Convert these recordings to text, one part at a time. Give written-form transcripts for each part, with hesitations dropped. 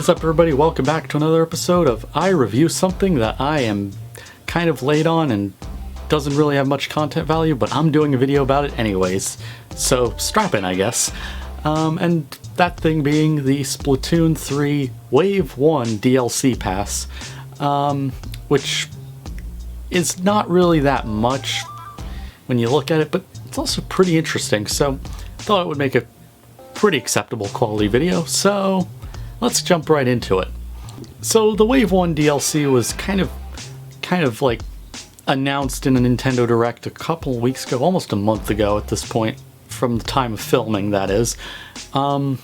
What is up, everybody? Welcome back to another episode of I Review Something that I am kind of late on and doesn't really have much content value, but I'm doing a video about it anyways. So strap in, I guess. And that thing being the Splatoon 3 Wave 1 DLC pass, which is not really that much when you look at it, but it's also pretty interesting, so I thought it would make a pretty acceptable quality video, so let's jump right into it. So the Wave 1 DLC was kind of like announced in a Nintendo Direct a couple weeks ago, almost a month ago at this point, from the time of filming, that is. And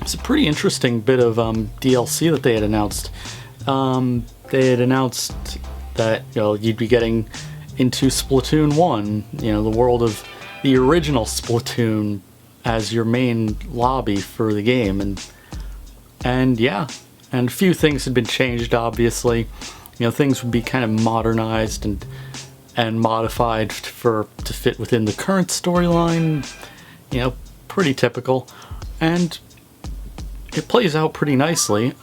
it's a pretty interesting bit of DLC that they had announced. They had announced that, you know, you'd be getting into Splatoon 1, you know, the world of the original Splatoon as your main lobby for the game, and yeah, and a few things had been changed, obviously. You know, things would be kind of modernized and modified to fit within the current storyline, you know, pretty typical, and it plays out pretty nicely.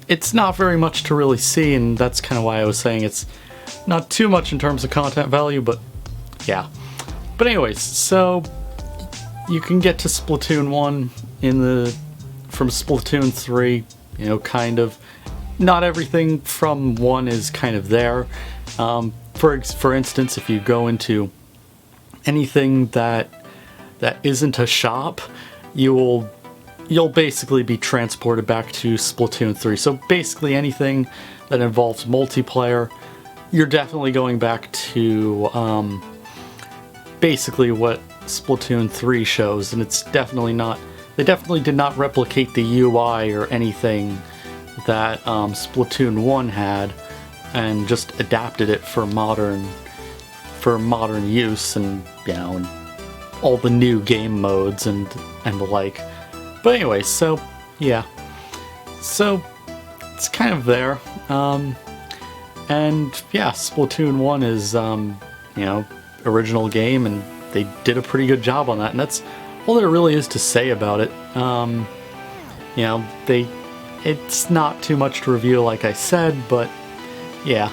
It's not very much to really see, and that's kind of why I was saying it's not too much in terms of content value, but yeah. But anyways, so you can get to Splatoon 1 from Splatoon 3, you know, kind of. Not everything from 1 is kind of there. For instance, if you go into anything that isn't a shop, you'll basically be transported back to Splatoon 3. So basically anything that involves multiplayer, you're definitely going back to basically what Splatoon 3 shows, and it's definitely not. They definitely did not replicate the UI or anything that Splatoon 1 had, and just adapted it for modern use, and you know, and all the new game modes and the like. But anyway, so yeah, so it's kind of there, and yeah, Splatoon 1 is you know, original game, and they did a pretty good job on that, and that's all there really is to say about it. You know, it's not too much to review, like I said, but yeah.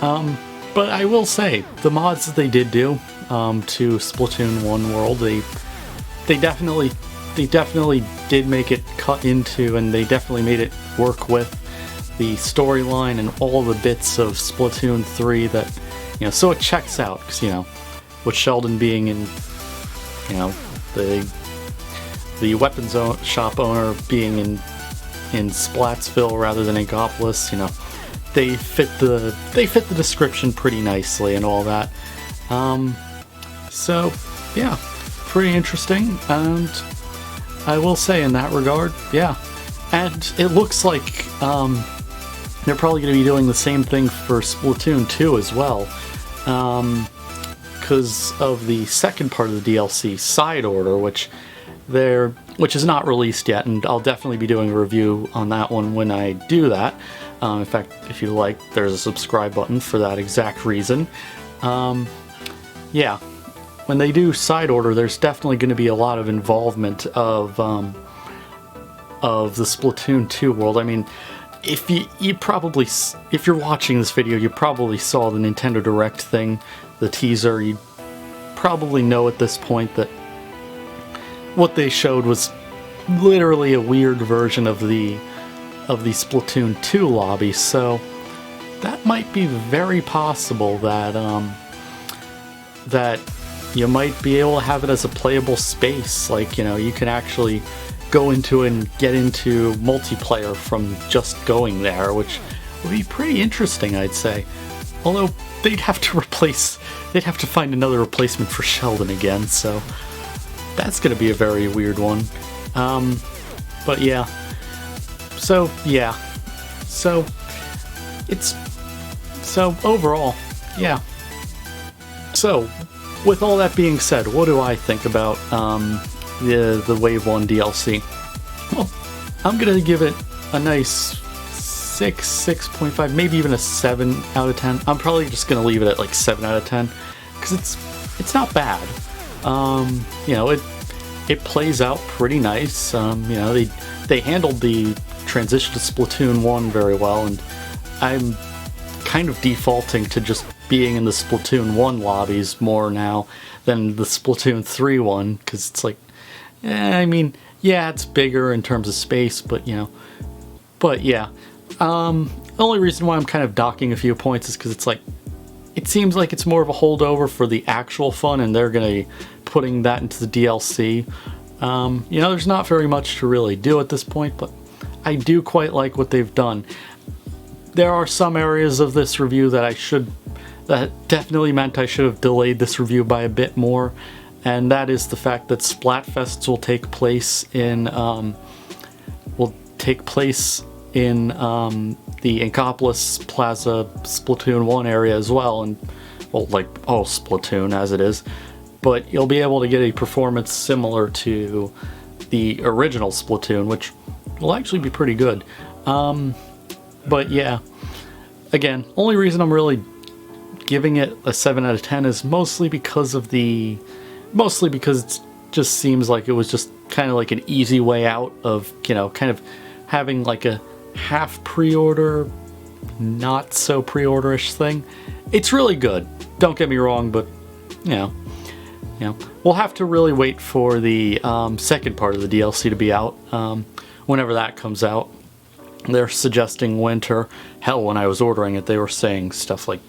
But I will say, the mods that they did do to Splatoon 1 world, they definitely did make it cut into, and they definitely made it work with the storyline and all the bits of Splatoon 3 that, you know, so it checks out, because, you know, with Sheldon being in, you know, the weapons shop owner being in Splatsville rather than Inkopolis, you know, they fit the description pretty nicely and all that. So yeah, pretty interesting, and I will say in that regard, yeah. And it looks like they're probably going to be doing the same thing for Splatoon 2 as well, because of the second part of the DLC, Side Order, which is not released yet, and I'll definitely be doing a review on that one when I do that. In fact, if you like, there's a subscribe button for that exact reason. Yeah, when they do Side Order, there's definitely going to be a lot of involvement of the Splatoon 2 world. I mean, if you're watching this video, you probably saw the Nintendo Direct thing, the teaser. You probably know at this point that what they showed was literally a weird version of the Splatoon 2 lobby, so that might be very possible that that you might be able to have it as a playable space. Like, you know, you can actually go into and get into multiplayer from just going there, which would be pretty interesting, I'd say. Although they'd have to find another replacement for Sheldon again, so that's going to be a very weird one. But yeah. So yeah. So overall, yeah. So with all that being said, what do I think about the Wave 1 DLC? Well, I'm going to give it a nice 6.5, maybe even a 7 out of 10. I'm probably just going to leave it at like 7 out of 10, because it's not bad. You know, it plays out pretty nice. You know, they they handled the transition to Splatoon 1 very well, and I'm kind of defaulting to just being in the Splatoon 1 lobbies more now than the Splatoon 3 one, because it's like, I mean, yeah, it's bigger in terms of space, but you know, but yeah. The only reason why I'm kind of docking a few points is because it's like, it seems like it's more of a holdover for the actual fun, and they're gonna be putting that into the DLC. You know, there's not very much to really do at this point, but I do quite like what they've done. There are some areas of this review that that definitely meant I should have delayed this review by a bit more, and that is the fact that Splatfests will take place in the Inkopolis Plaza Splatoon 1 area as well, and well, like, oh, Splatoon as it is, but you'll be able to get a performance similar to the original Splatoon, which will actually be pretty good. But yeah, again, only reason I'm really giving it a 7 out of 10 is mostly because it just seems like it was just kind of like an easy way out of, you know, kind of having like a half pre-order, not so pre-order-ish thing. It's really good, don't get me wrong, but you know, we'll have to really wait for the second part of the DLC to be out, whenever that comes out. They're suggesting winter. Hell, when I was ordering it, they were saying stuff like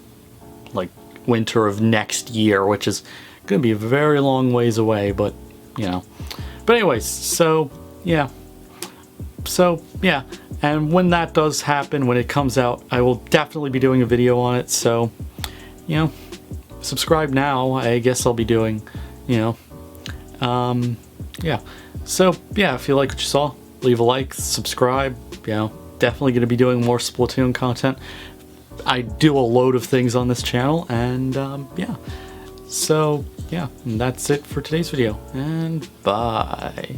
winter of next year, which is going to be a very long ways away, but, you know. But anyways, so, yeah. And when that does happen, when it comes out, I will definitely be doing a video on it, so, you know, subscribe now. I guess I'll be doing, you know, yeah. So, yeah, if you like what you saw, leave a like, subscribe, you know. Definitely going to be doing more Splatoon content. I do a load of things on this channel, and yeah. So yeah, and that's it for today's video, and bye.